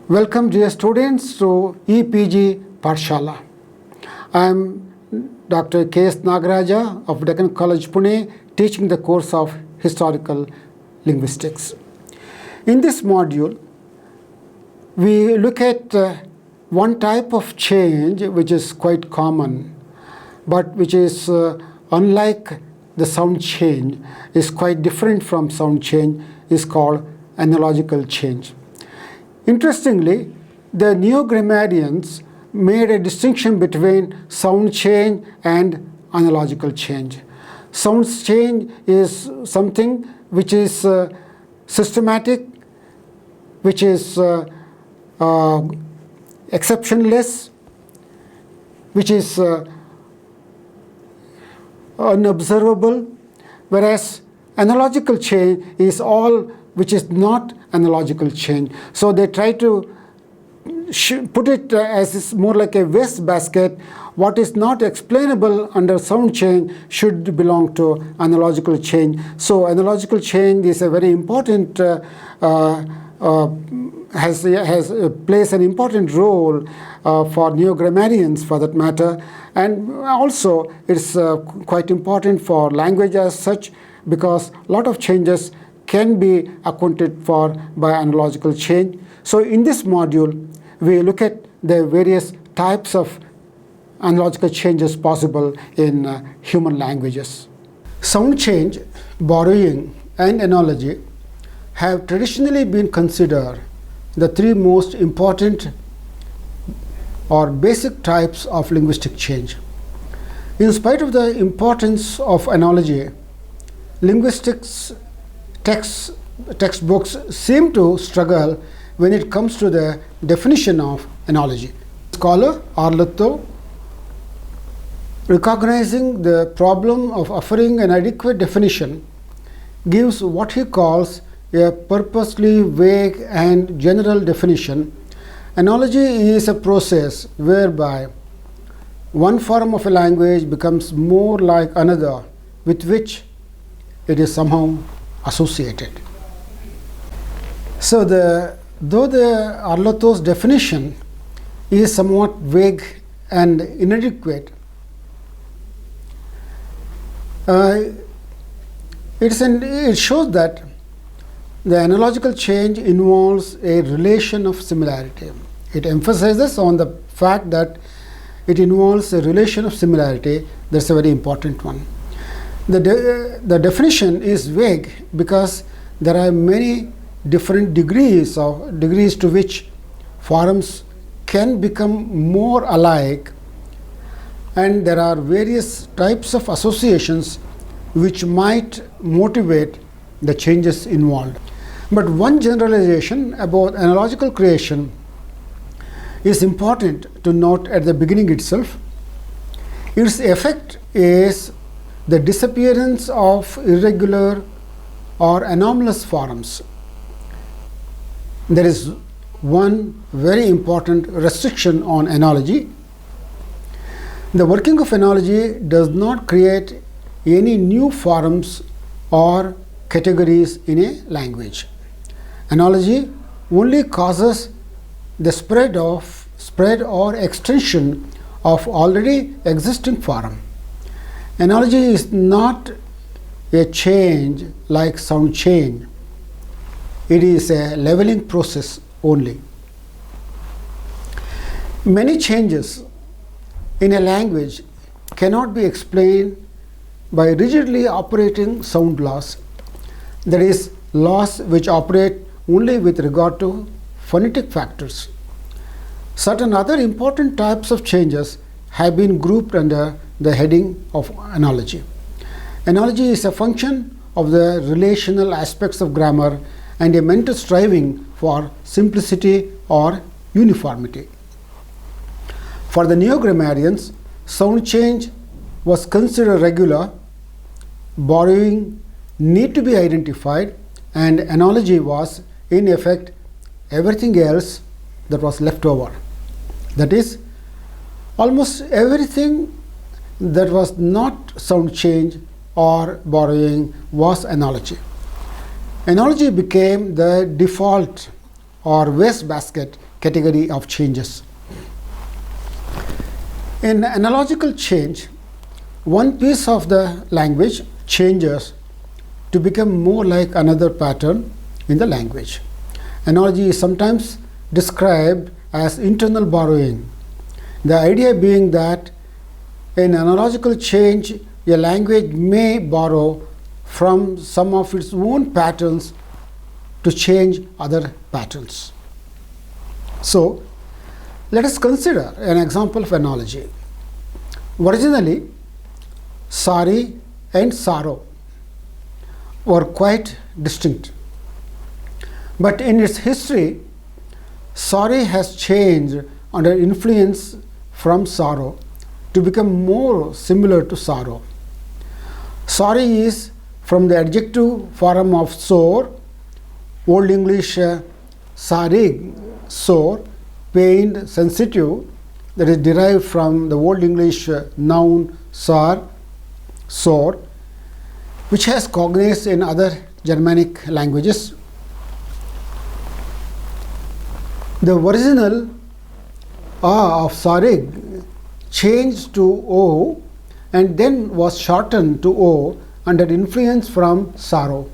Welcome dear students to EPG Pathshala. I am Dr. K.S. Nagaraja of Deccan College, Pune, teaching the course of Historical Linguistics. In this module, we look at one type of change which is quite common, but which is unlike the sound change, is quite different from sound change, is called analogical change. Interestingly, the neo-grammarians made a distinction between sound change and analogical change. Sound change is something which is systematic, which is exceptionless, which is unobservable, whereas analogical change is all which is not analogical change. So they try to put it as more like a waste basket. What is not explainable under sound change should belong to analogical change. So analogical change is a very important plays an important role for neo-grammarians, for that matter, and also it's quite important for language as such, because a lot of changes can be accounted for by analogical change. So in this module, we look at the various types of analogical changes possible in human languages. Sound change, borrowing, and analogy have traditionally been considered the three most important or basic types of linguistic change. In spite of the importance of analogy, linguistics textbooks seem to struggle when it comes to the definition of analogy. Scholar Arlotto, recognizing the problem of offering an adequate definition, gives what he calls a purposely vague and general definition. Analogy is a process whereby one form of a language becomes more like another with which it is somehow associated. So though the Arlotto's definition is somewhat vague and inadequate, it shows that the analogical change involves a relation of similarity. It emphasizes on the fact that it involves a relation of similarity. That's a very important one. The definition is vague because there are many different degrees to which forms can become more alike, and there are various types of associations which might motivate the changes involved. But one generalization about analogical creation is important to note at the beginning itself. Its effect is the disappearance of irregular or anomalous forms. There is one very important restriction on analogy. The working of analogy does not create any new forms or categories in a language. Analogy only causes the spread or extension of already existing form. Analogy is not a change like sound change. It is a leveling process only. Many changes in a language cannot be explained by rigidly operating sound laws, that is, laws which operate only with regard to phonetic factors. Certain other important types of changes have been grouped under the heading of analogy. Analogy is a function of the relational aspects of grammar and a mental striving for simplicity or uniformity. For the neo-grammarians, sound change was considered regular, borrowing need to be identified, and analogy was, in effect, everything else that was left over. That is, almost everything that was not sound change or borrowing was analogy. Analogy became the default or wastebasket category of changes. In analogical change, one piece of the language changes to become more like another pattern in the language. Analogy is sometimes described as internal borrowing. The idea being that in analogical change, a language may borrow from some of its own patterns to change other patterns. So, let us consider an example of analogy. Originally, sorry and sorrow were quite distinct. But in its history, sorry has changed under influence from sorrow to become more similar to sorrow. Sorry is from the adjective form of sore, Old English sarig, sore, pained, sensitive, that is derived from the Old English noun sar, sore, which has cognates in other Germanic languages. The original A of sarig changed to O and then was shortened to O under influence from sorrow.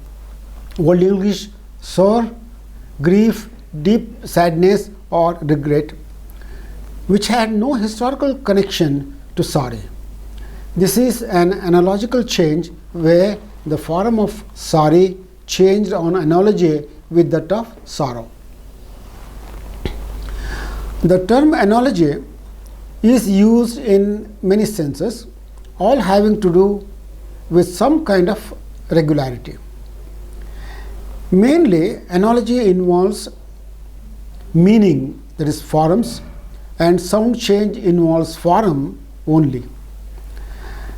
Old English sore, grief, deep sadness or regret, which had no historical connection to sorry. This is an analogical change where the form of sorry changed on analogy with that of sorrow. The term analogy is used in many senses, all having to do with some kind of regularity. Mainly, analogy involves meaning, that is forms, and sound change involves form only.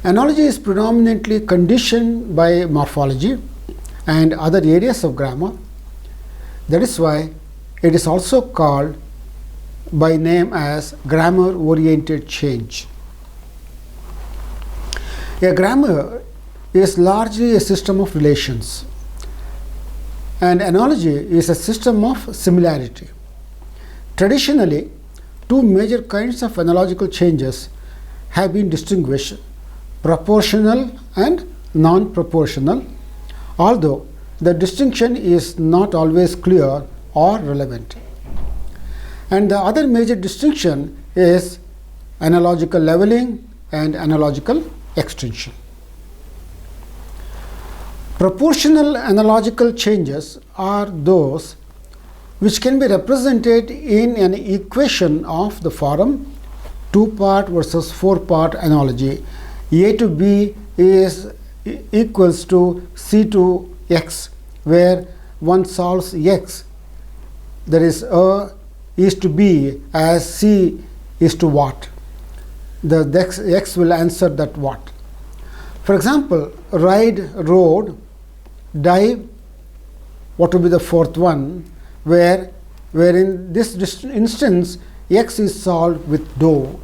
Analogy is predominantly conditioned by morphology and other areas of grammar. That is why it is also called by name as grammar-oriented change. A grammar is largely a system of relations, and analogy is a system of similarity. Traditionally, two major kinds of analogical changes have been distinguished: proportional and non-proportional, although the distinction is not always clear or relevant. And the other major distinction is analogical leveling and analogical extension. Proportional analogical changes are those which can be represented in an equation of the form 2-part versus 4-part analogy. A to B is equals to C to X, where one solves X, that is A is to B as C is to what. The X will answer that what. For example, ride, rode, dive, what will be the fourth one, where in this instance X is solved with do.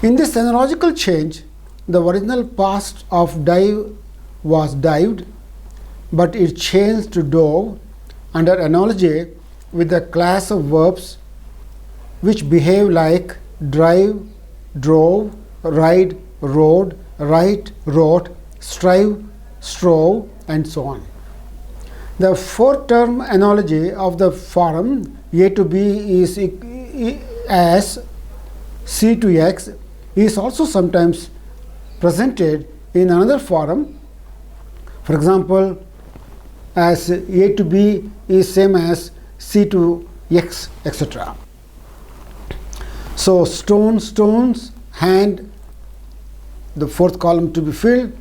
In this analogical change, the original past of dive was dived, but it changed to dove under analogy with a class of verbs which behave like drive, drove, ride, rode, write, wrote, strive, strove, and so on. The four-term analogy of the form A to B is as C to X is also sometimes presented in another form. For example, as A to B is same as C to X, etc. So stone, stones, hand, the fourth column to be filled.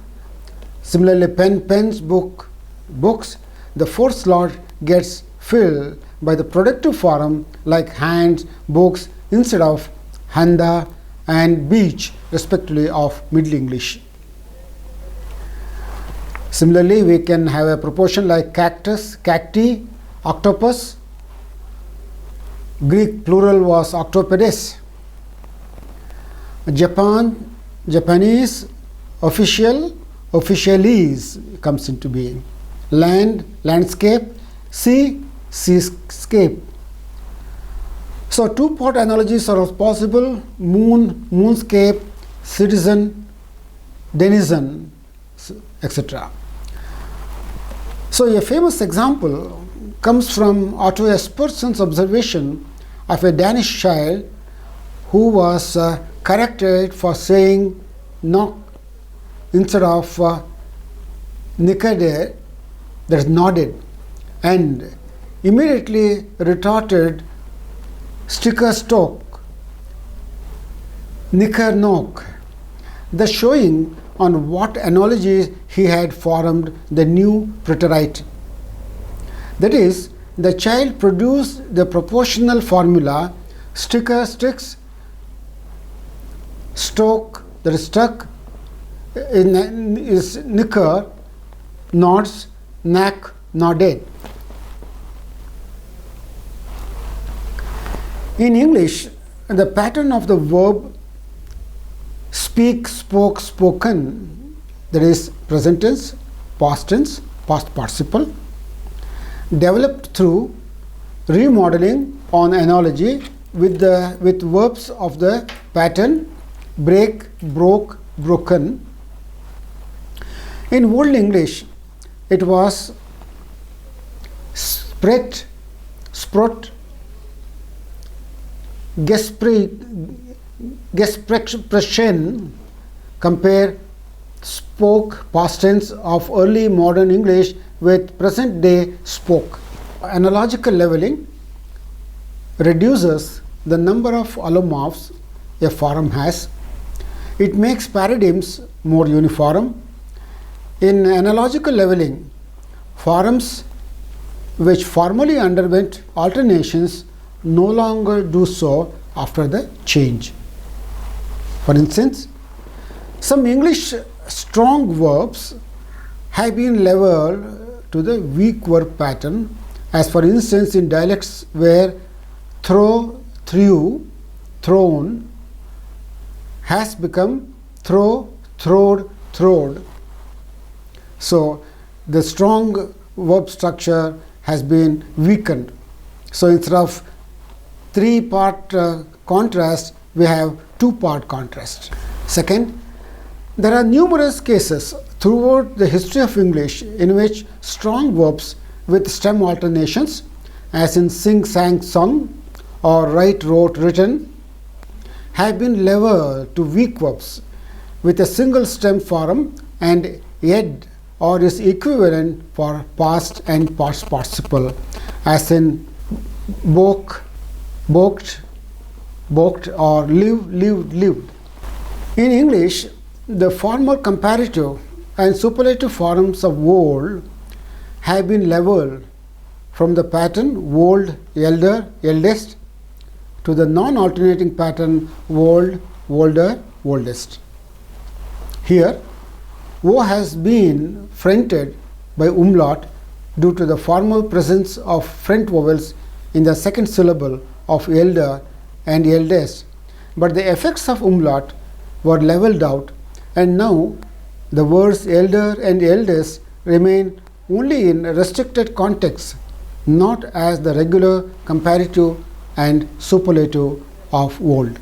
Similarly, pen, pens, book, books. The fourth slot gets filled by the productive form like hands, books, instead of handa and beach, respectively, of Middle English. Similarly, we can have a proportion like cactus, cacti, octopus. Greek plural was octopedes. Japan, Japanese, official, officiales comes into being. Land, landscape, sea, seascape. So two-part analogies are possible: moon, moonscape, citizen, denizen, etc. So a famous example comes from Otto Esperson's observation of a Danish child who was corrected for saying knock instead of nikkade, that is nodded, and immediately retorted sticker stock, nikker nok, thus showing on what analogy he had formed the new preterite. That is, the child produced the proportional formula sticker sticks, stoke, that is stuck, is nicker, nods, knack, nodded. In English, the pattern of the verb speak, spoke, spoken, that is present tense, past participle, developed through remodeling on analogy with verbs of the pattern break, broke, broken. In Old English, it was spread, sprot, gesprochen, compare spoke, past tense of early modern English with present day spoke. Analogical leveling reduces the number of allomorphs a form has. It makes paradigms more uniform. In analogical leveling, forms which formerly underwent alternations no longer do so after the change. For instance, some English strong verbs have been leveled to the weak verb pattern, as for instance in dialects where throw, threw, thrown has become throw, throwed, throwed. So the strong verb structure has been weakened. So instead of three-part contrast, we have two-part contrast. Second, there are numerous cases throughout the history of English in which strong verbs with stem alternations, as in sing, sang, sung, or write, wrote, written, have been leveled to weak verbs with a single stem form and ed or is equivalent for past and past participle, as in boke, boked, boked, or live, lived, lived. In English, the former comparative and superlative forms of old have been leveled from the pattern old, elder, eldest to the non-alternating pattern old, older, oldest. Here, O has been fronted by umlaut due to the formal presence of front vowels in the second syllable of elder and eldest, but the effects of umlaut were leveled out, and now the words elder and eldest remain only in restricted contexts, not as the regular comparative and superlative of old.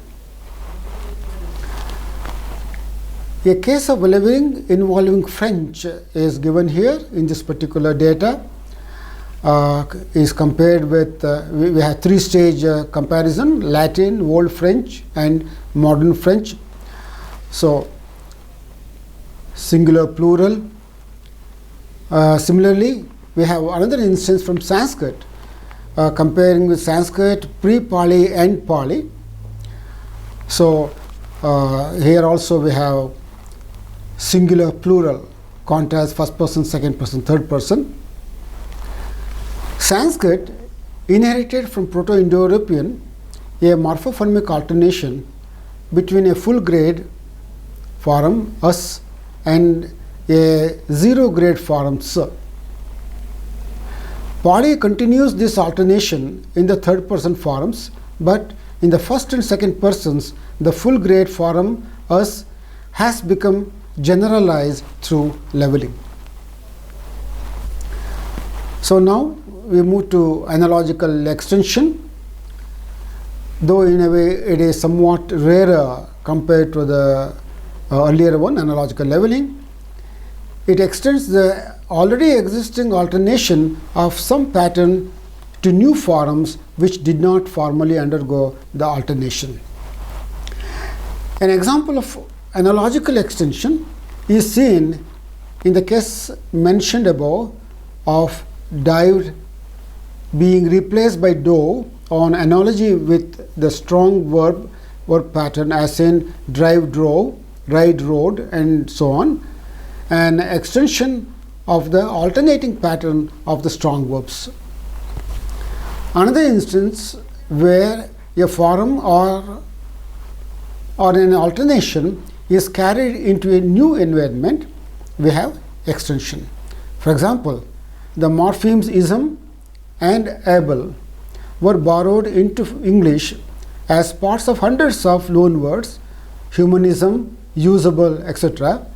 A case of leveling involving French is given here in this particular data. Is compared with, we have three-stage comparison: Latin, Old French, and Modern French. So, singular, plural. Similarly, we have another instance from Sanskrit, comparing with Sanskrit pre-Pali and Pali. So, here also we have singular, plural, contrast first person, second person, third person. Sanskrit inherited from Proto-Indo-European a morphophonic alternation between a full grade form us and a zero grade form s. Pali continues this alternation in the third person forms, but in the first and second persons, the full grade form us has become generalized through leveling. So now we move to analogical extension. Though in a way it is somewhat rarer compared to the earlier one, analogical leveling. It extends the already existing alternation of some pattern to new forms which did not formally undergo the alternation. An example of analogical extension is seen in the case mentioned above of dived being replaced by dove on analogy with the strong verb pattern, as in drive, drove, ride, rode, and so on, an extension of the alternating pattern of the strong verbs. Another instance where a form or an alternation is carried into a new environment, we have extension. For example, the morphemes ism and able were borrowed into English as parts of hundreds of loan words, humanism, usable, etc.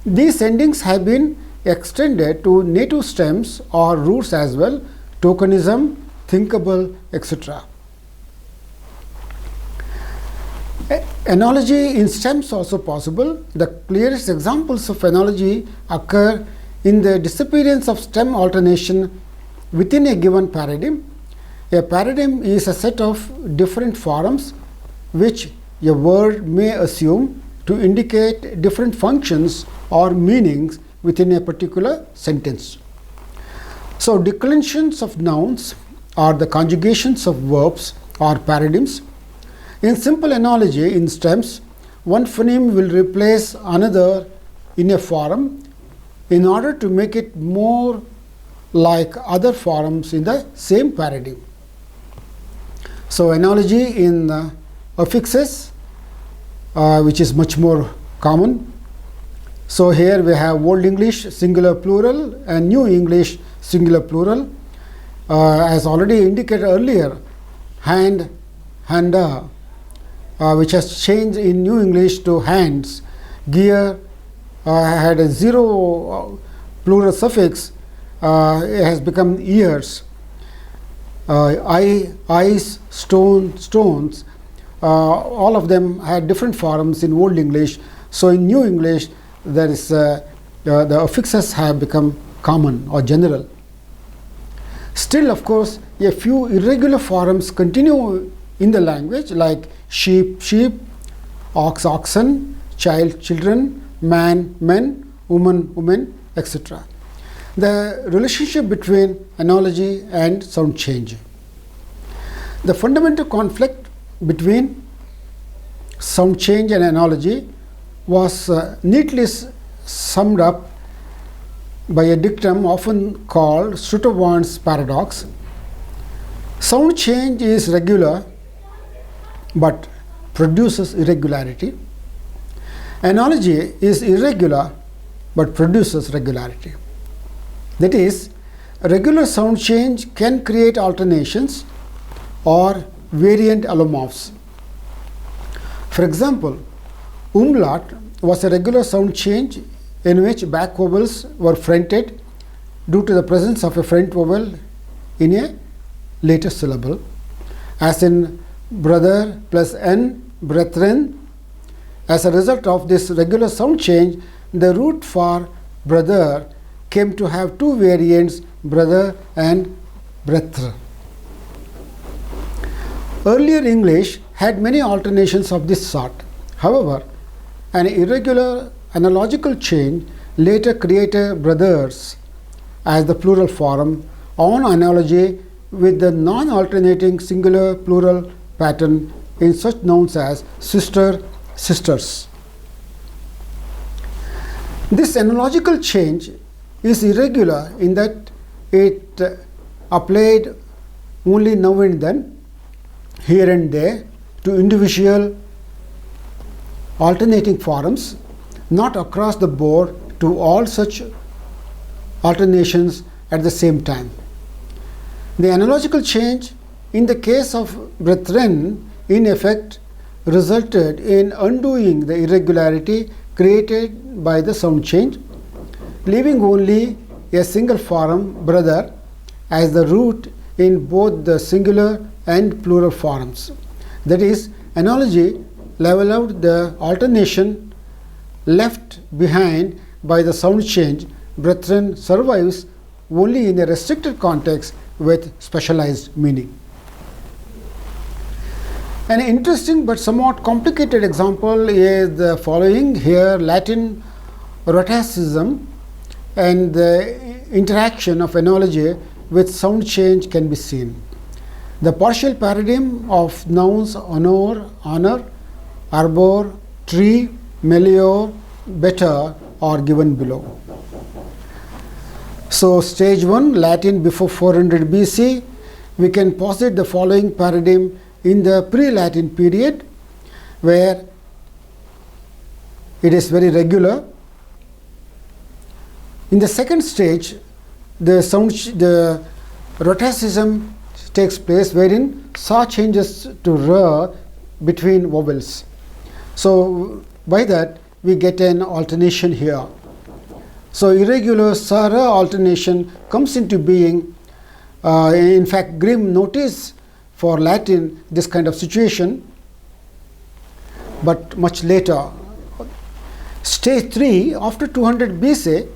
These endings have been extended to native stems or roots as well, tokenism, thinkable, etc. Analogy in stems also possible. The clearest examples of analogy occur in the disappearance of stem alternation within a given paradigm. A paradigm is a set of different forms which a word may assume to indicate different functions or meanings within a particular sentence. So, declensions of nouns or the conjugations of verbs or paradigms. In simple analogy, in stems, one phoneme will replace another in a form in order to make it more like other forms in the same paradigm. So, analogy in affixes, which is much more common. So, here we have Old English singular plural and New English singular plural. As already indicated earlier, hand, handa, which has changed in New English to hands. Gear had a zero plural suffix, it has become ears. Eyes, stone, stones, all of them had different forms in Old English. So, in New English, there is the affixes have become common or general. Still, of course, a few irregular forms continue in the language, like sheep, sheep, ox, oxen, child, children, man, men, woman, women, etc. The relationship between analogy and sound change. The fundamental conflict between sound change and analogy was neatly summed up by a dictum often called Sturtevant's paradox. Sound change is regular but produces irregularity. Analogy is irregular but produces regularity. That is, a regular sound change can create alternations or variant allomorphs. For example, umlaut was a regular sound change in which back vowels were fronted due to the presence of a front vowel in a later syllable, as in brother plus n, brethren. As a result of this regular sound change, the root for brother came to have two variants, brother and bretre. Earlier English had many alternations of this sort. However, an irregular analogical change later created brothers as the plural form on analogy with the non-alternating singular plural pattern in such nouns as sister, sisters. This analogical change is irregular in that it applied only now and then, here and there, to individual alternating forms, not across the board to all such alternations at the same time. The analogical change in the case of brethren in effect resulted in undoing the irregularity created by the sound change, leaving only a single form, brother, as the root in both the singular and plural forms. That is, analogy level out the alternation left behind by the sound change. Brethren survives only in a restricted context with specialized meaning. An interesting but somewhat complicated example is the following. Here, Latin rhotacism and the interaction of analogy with sound change can be seen. The partial paradigm of nouns honor, arbor, tree, melior, better are given below. So, stage 1, Latin before 400 BC, we can posit the following paradigm in the pre-Latin period, where it is very regular. In the second stage, the rhotacism takes place, wherein sa changes to ra between vowels. So by that we get an alternation here. So irregular sa ra alternation comes into being. In fact, Grimm noticed for Latin this kind of situation, but much later. Stage 3, after 200 BC,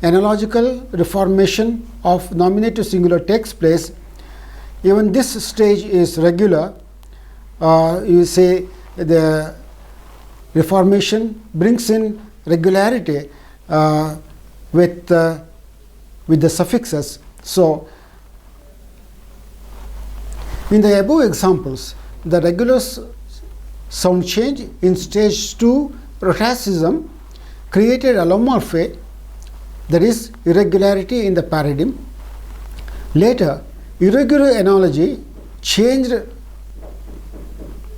analogical reformation of nominative singular takes place. Even this stage is regular. You say the reformation brings in regularity with the suffixes. So in the above examples, the regular sound change in stage 2 rhotacism created allomorphy, that is irregularity in the paradigm. Later, irregular analogy changed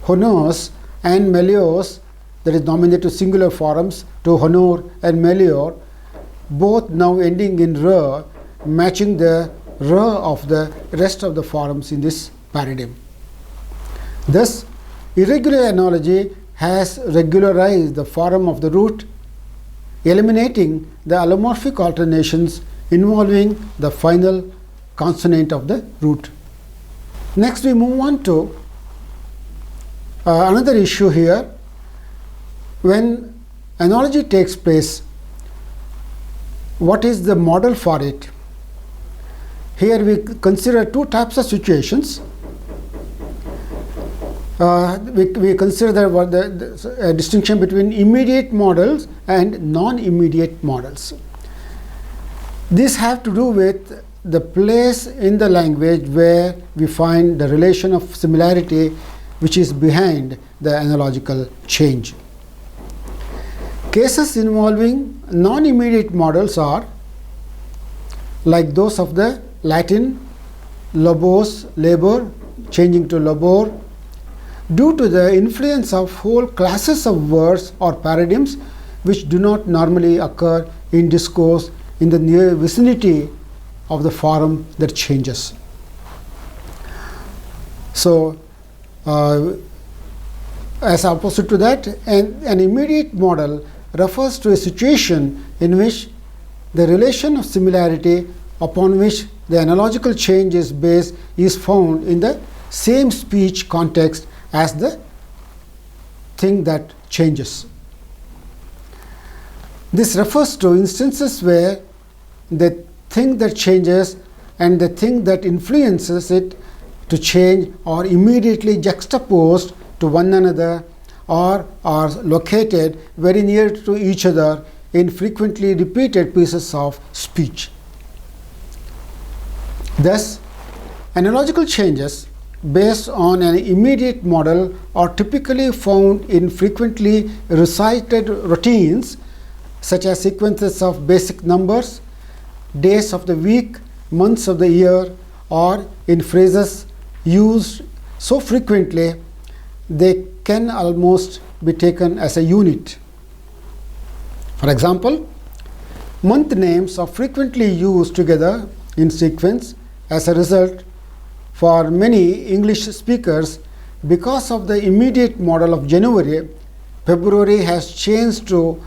honors and meliors, that is nominative singular forms, to honor and melior, both now ending in ra, matching the ra of the rest of the forms in this paradigm. Thus, irregular analogy has regularized the form of the root, eliminating the allomorphic alternations involving the final consonant of the root. Next, we move on to another issue here. When analogy takes place, what is the model for it? Here we consider two types of situations. We consider the distinction between immediate models and non-immediate models. These have to do with the place in the language where we find the relation of similarity which is behind the analogical change. Cases involving non-immediate models are like those of the Latin lobos, labor, changing to labor, due to the influence of whole classes of words or paradigms which do not normally occur in discourse in the near vicinity of the form that changes. So, as opposite to that, an immediate model refers to a situation in which the relation of similarity upon which the analogical change is based is found in the same speech context as the thing that changes. This refers to instances where the thing that changes and the thing that influences it to change are immediately juxtaposed to one another or are located very near to each other in frequently repeated pieces of speech. Thus, analogical changes based on an immediate model are typically found in frequently recited routines such as sequences of basic numbers, days of the week, months of the year, or in phrases used so frequently they can almost be taken as a unit. For example, month names are frequently used together in sequence. As a result, for many English speakers, because of the immediate model of January, February has changed to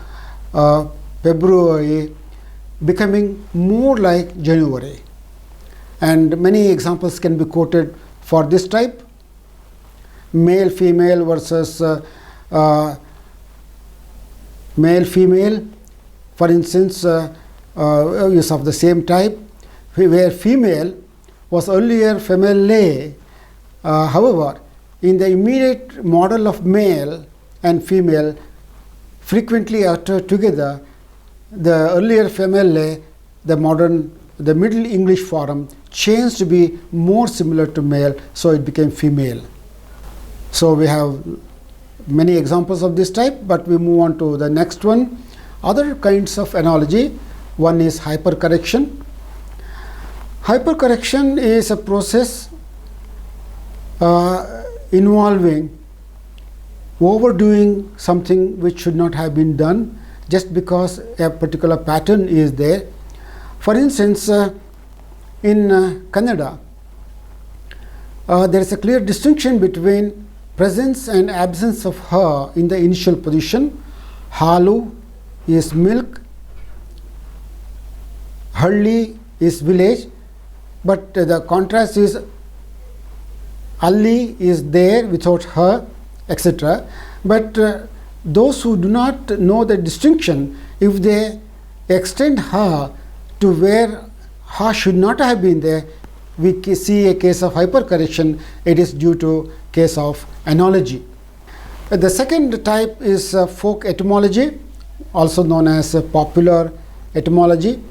February, becoming more like January. And many examples can be quoted for this type. Male, female versus male, female, for instance, is of the same type, where female was earlier female. However, in the immediate model of male and female frequently uttered together, the earlier female, the Middle English form changed to be more similar to male, so it became female. So we have many examples of this type, but we move on to the next one. Other kinds of analogy. One is hypercorrection. Hypercorrection is a process involving overdoing something which should not have been done just because a particular pattern is there. For instance, in Kannada, there is a clear distinction between presence and absence of ha in the initial position. Halu is milk, Halli is village, but the contrast is Alli is there without her, etc. But those who do not know the distinction, if they extend her to where her should not have been there, we see a case of hypercorrection. It is due to case of analogy. The second type is folk etymology, also known as popular etymology.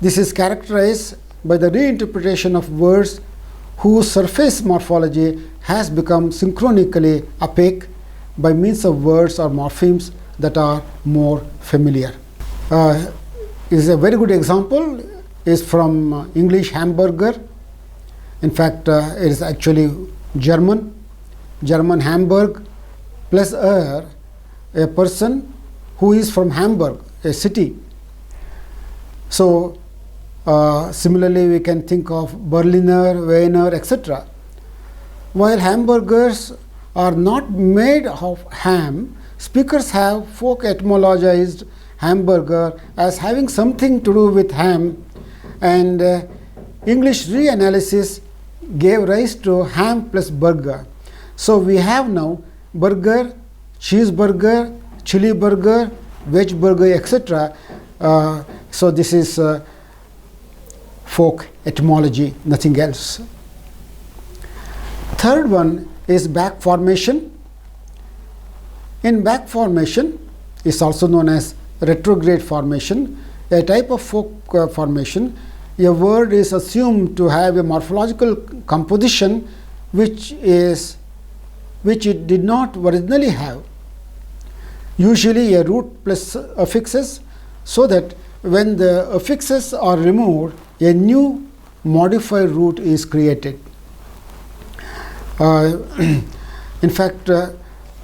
This is characterized by the reinterpretation of words whose surface morphology has become synchronically opaque by means of words or morphemes that are more familiar. Is a very good example is from English hamburger. In fact, it is actually German Hamburg plus a person who is from Hamburg, a city. So similarly, we can think of Berliner, Wiener, etc. While hamburgers are not made of ham, speakers have folk etymologized hamburger as having something to do with ham, and English reanalysis gave rise to ham plus burger. So we have now burger, cheeseburger, chili burger, veg burger, etc. So this is folk etymology, nothing else. Third one is back formation. In back formation is also known as retrograde formation, a type of folk formation. A word is assumed to have a morphological composition which it did not originally have, usually a root plus affixes, so that when the affixes are removed, a new modified root is created. In fact,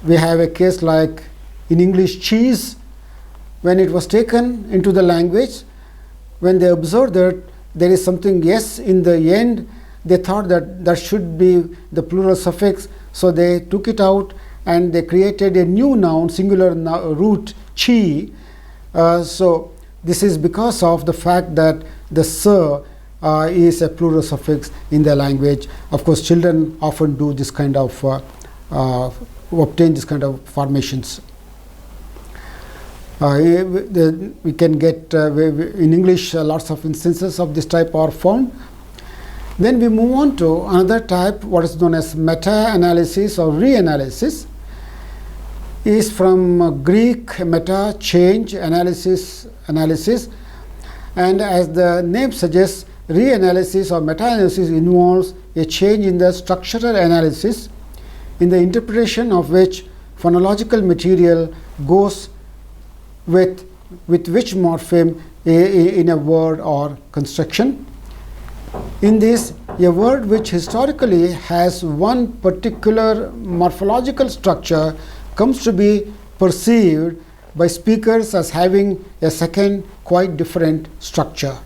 we have a case like in English cheese. When it was taken into the language, when they observed that there is something s in the end, they thought that that should be the plural suffix, so they took it out and they created a new noun, singular root, chi. So this is because of the fact that the sir is a plural suffix in the language. Of course, children often do this kind of obtain this kind of formations. We can get in English lots of instances of this type are found. Then we move on to another type, what is known as meta-analysis or reanalysis. Is from Greek meta, change, analysis, and as the name suggests, reanalysis or meta-analysis involves a change in the structural analysis, in the interpretation of which phonological material goes with which morpheme in a word or construction. In this, a word which historically has one particular morphological structure comes to be perceived by speakers as having a second, quite different structure.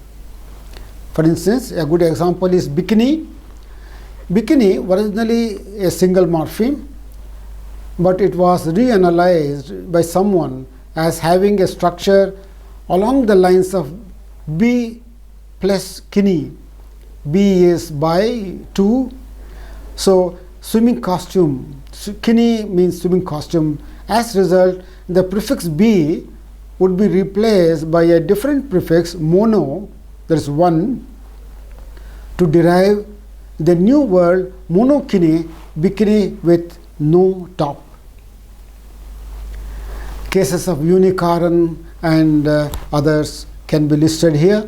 For instance, a good example is bikini. Bikini, originally a single morpheme, but it was reanalyzed by someone as having a structure along the lines of B plus kini. B is by 2. So swimming costume, kini means swimming costume. As a result, the prefix B would be replaced by a different prefix mono, that is 1, to derive the new word monokini, bikini with no top. Cases of unikaran and others can be listed here.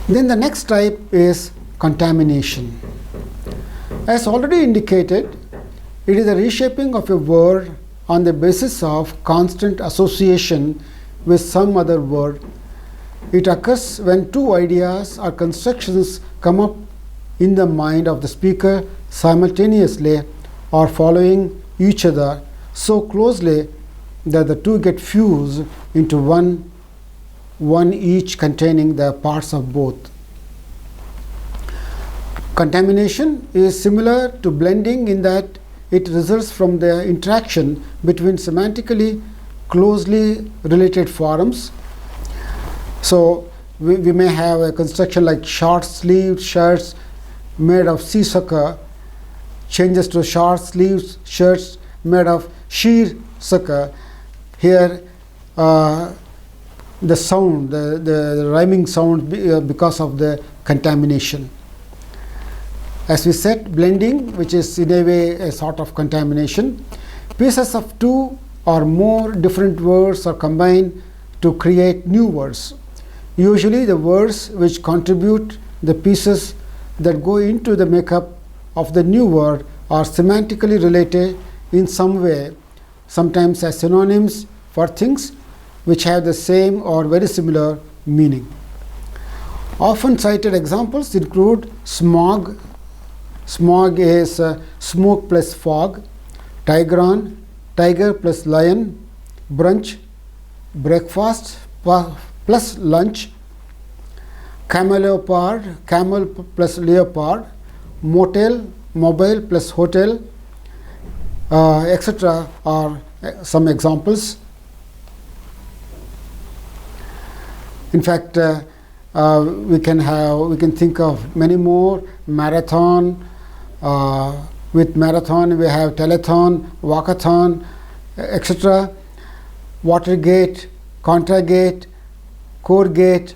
Then the next type is contamination. As already indicated, it is a reshaping of a word on the basis of constant association with some other word. It occurs when two ideas or constructions come up in the mind of the speaker simultaneously or following each other so closely that the two get fused into one each containing the parts of both. Contamination is similar to blending in that it results from the interaction between semantically closely related forms. So we may have a construction like short-sleeved shirts made of seersucker changes to short-sleeved shirts made of sheer-sucker. Here the sound, the rhyming sound because of the contamination. As we said, blending, which is in a way a sort of contamination. Pieces of two or more different words are combined to create new words. Usually the words which contribute the pieces that go into the makeup of the new word are semantically related in some way, sometimes as synonyms for things which have the same or very similar meaning. Often cited examples include smog. Smog is smoke plus fog. Tigron, tiger plus lion. Brunch, breakfast plus lunch. Camelopard, camel plus leopard. Motel, mobile plus hotel, etc. are some examples. In fact, we can think of many more. Marathon, with marathon we have telethon, walkathon, etc. Watergate, Contragate, Coregate,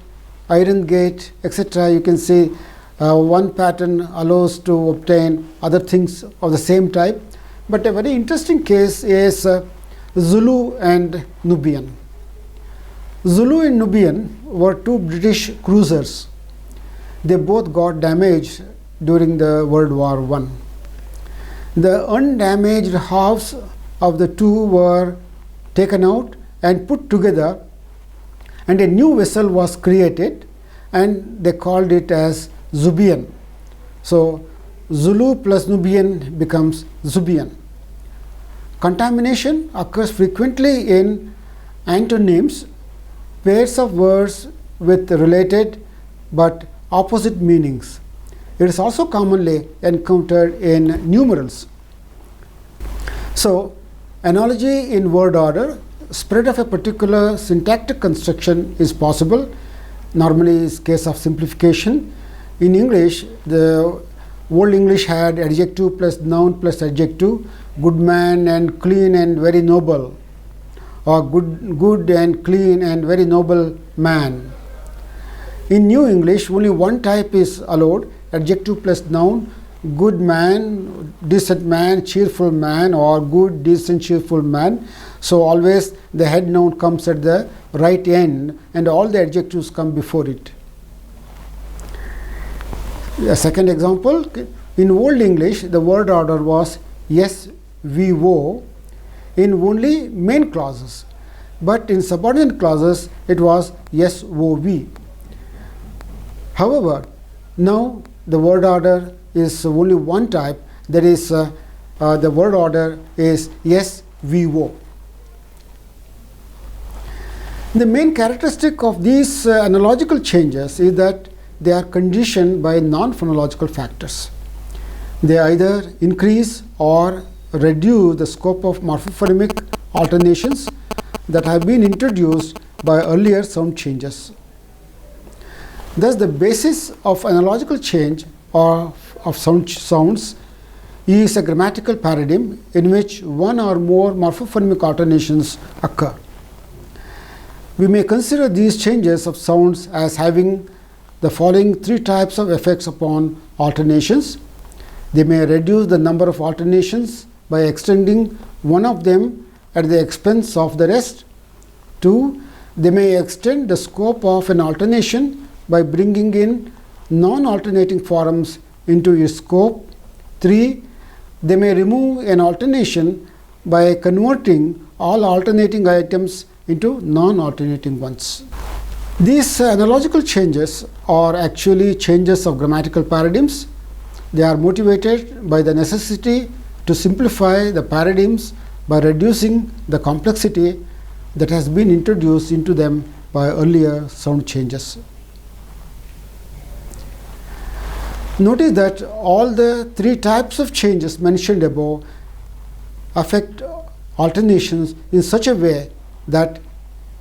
Iron Gate, etc. You can see one pattern allows to obtain other things of the same type. But a very interesting case is Zulu and Nubian. Zulu and Nubian were two British cruisers. They both got damaged during the World War I. The undamaged halves of the two were taken out and put together, and a new vessel was created, and they called it as Zubian. So Zulu plus Nubian becomes Zubian. Contamination occurs frequently in antonyms, pairs of words with related but opposite meanings. It is also commonly encountered in numerals. So, analogy in word order, spread of a particular syntactic construction is possible. Normally, is case of simplification. In English, the Old English had adjective plus noun plus adjective, good man and clean and very noble, or good and clean and very noble man. In New English, only one type is allowed, adjective plus noun, good man, decent man, cheerful man, or good, decent, cheerful man. So always the head noun comes at the right end and all the adjectives come before it. A second example, in Old English the word order was yes, we, wo in only main clauses, but in subordinate clauses it was yes, wo, we. However, now the word order is only one type, that is the word order is yes, we, wo. The main characteristic of these analogical changes is that they are conditioned by non-phonological factors. They either increase or reduce the scope of morphophonemic alternations that have been introduced by earlier sound changes. Thus, the basis of analogical change or of sounds is a grammatical paradigm in which one or more morphophonic alternations occur. We may consider these changes of sounds as having the following three types of effects upon alternations. They may reduce the number of alternations by extending one of them at the expense of the rest. 2. They may extend the scope of an alternation by bringing in non-alternating forms into its scope. 3. They may remove an alternation by converting all alternating items into non-alternating ones. These analogical changes are actually changes of grammatical paradigms. They are motivated by the necessity to simplify the paradigms by reducing the complexity that has been introduced into them by earlier sound changes. Notice that all the three types of changes mentioned above affect alternations in such a way that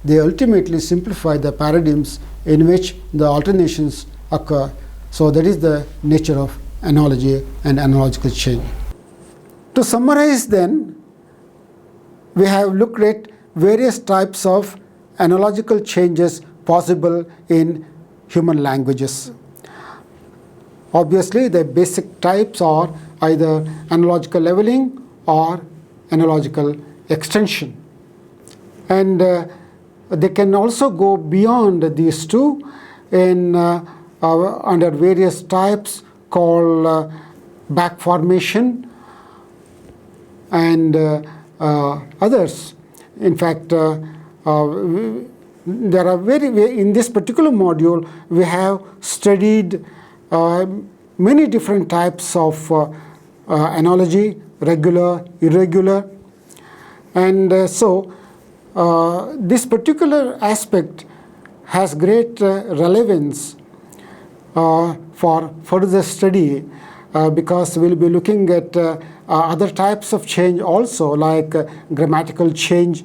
they ultimately simplify the paradigms in which the alternations occur. So that is the nature of analogy and analogical change. To summarize then, we have looked at various types of analogical changes possible in human languages. Obviously, the basic types are either analogical leveling or analogical extension. And they can also go beyond these two in under various types called back formation and others. In fact, there are in this particular module we have studied many different types of analogy, regular, irregular, and so this particular aspect has great relevance for further study because we'll be looking at other types of change also, like grammatical change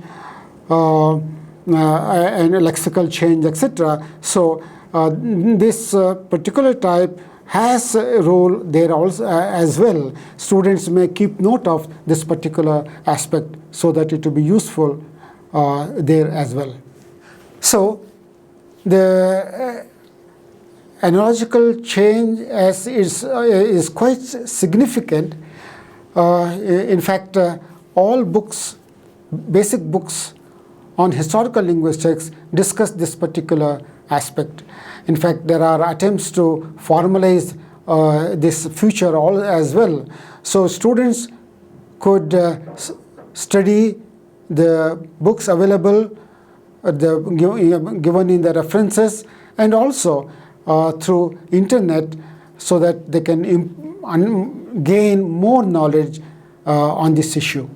and lexical change, etc. So this particular type has a role there also as well. Students may keep note of this particular aspect so that it will be useful there as well. So the analogical change is quite significant. In fact, all books, basic books on historical linguistics discuss this particular aspect. In fact, there are attempts to formalize this feature as well. So students could study the books available, given in the references, and also through internet, so that they can gain more knowledge on this issue.